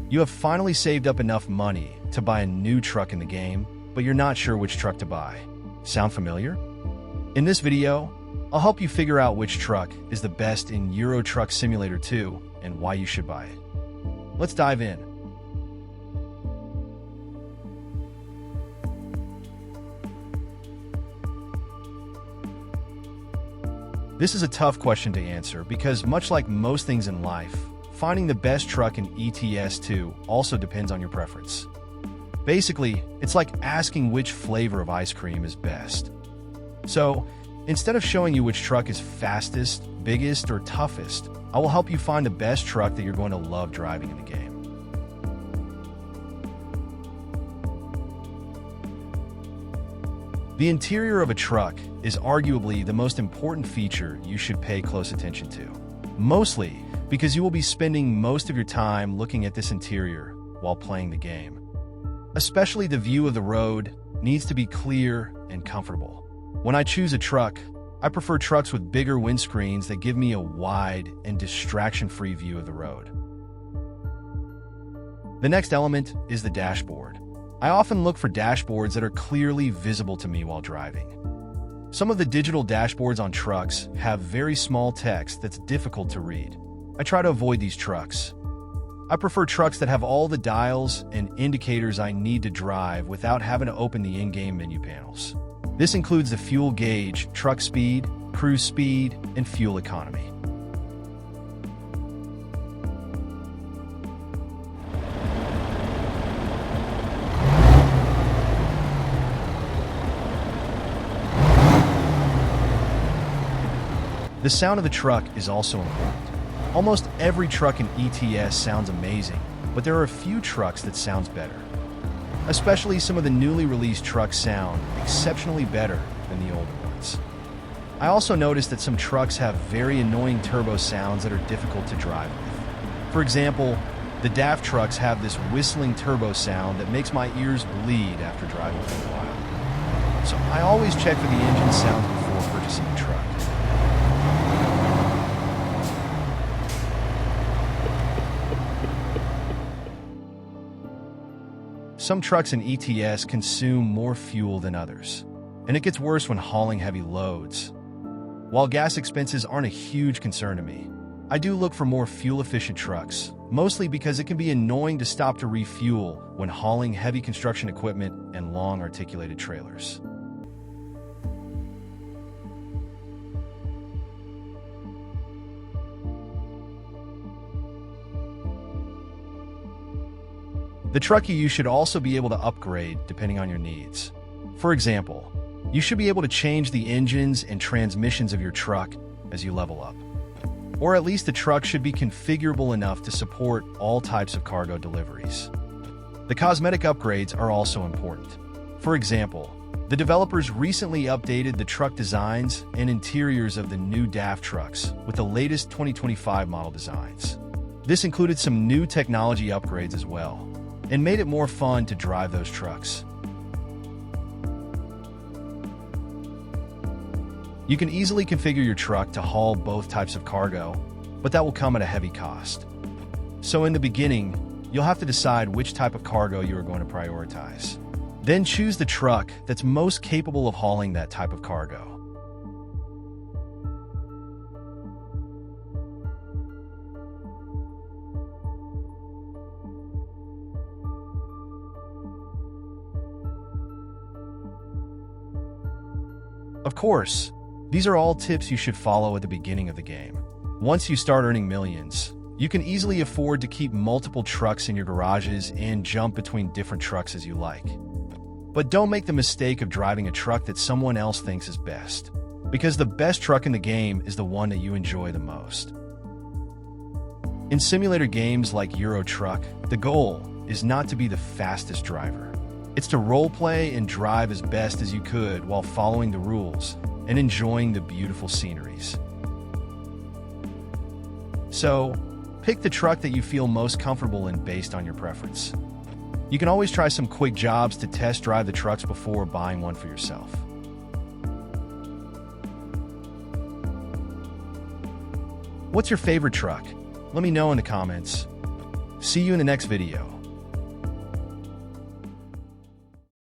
You have finally saved up enough money to buy a new truck in the game, but you're not sure which truck to buy. Sound familiar? In this video, I'll help you figure out which truck is the best in Euro Truck Simulator 2 and why you should buy it. Let's dive in. This is a tough question to answer because, much like most things in life, finding the best truck in ETS2 also depends on your preference. Basically, it's like asking which flavor of ice cream is best. So, instead of showing you which truck is fastest, biggest, or toughest, I will help you find the best truck that you're going to love driving in the game. The interior of a truck is arguably the most important feature you should pay close attention to. Mostly because you will be spending most of your time looking at this interior while playing the game. Especially the view of the road needs to be clear and comfortable. When I choose a truck, I prefer trucks with bigger windscreens that give me a wide and distraction-free view of the road. The next element is the dashboard. I often look for dashboards that are clearly visible to me while driving. Some of the digital dashboards on trucks have very small text that's difficult to read. I try to avoid these trucks. I prefer trucks that have all the dials and indicators I need to drive without having to open the in-game menu panels. This includes the fuel gauge, truck speed, cruise speed, and fuel economy. The sound of the truck is also important. Almost every truck in ETS sounds amazing, but there are a few trucks that sounds better. Especially some of the newly released trucks sound exceptionally better than the older ones. I also noticed that some trucks have very annoying turbo sounds that are difficult to drive with. For example, the DAF trucks have this whistling turbo sound that makes my ears bleed after driving for a while. So I always check for the engine sounds before purchasing a truck. Some trucks in ETS consume more fuel than others, and it gets worse when hauling heavy loads. While gas expenses aren't a huge concern to me, I do look for more fuel-efficient trucks, mostly because it can be annoying to stop to refuel when hauling heavy construction equipment and long articulated trailers. The truck you use should also be able to upgrade depending on your needs. For example, you should be able to change the engines and transmissions of your truck as you level up. Or at least the truck should be configurable enough to support all types of cargo deliveries. The cosmetic upgrades are also important. For example, the developers recently updated the truck designs and interiors of the new DAF trucks with the latest 2025 model designs. This included some new technology upgrades as well, and made it more fun to drive those trucks. You can easily configure your truck to haul both types of cargo, but that will come at a heavy cost. So in the beginning, you'll have to decide which type of cargo you are going to prioritize. Then choose the truck that's most capable of hauling that type of cargo. Of course, these are all tips you should follow at the beginning of the game. Once you start earning millions, you can easily afford to keep multiple trucks in your garages and jump between different trucks as you like. But don't make the mistake of driving a truck that someone else thinks is best, because the best truck in the game is the one that you enjoy the most. In simulator games like Euro Truck, the goal is not to be the fastest driver. It's to roleplay and drive as best as you could while following the rules and enjoying the beautiful sceneries. So, pick the truck that you feel most comfortable in based on your preference. You can always try some quick jobs to test drive the trucks before buying one for yourself. What's your favorite truck? Let me know in the comments. See you in the next video.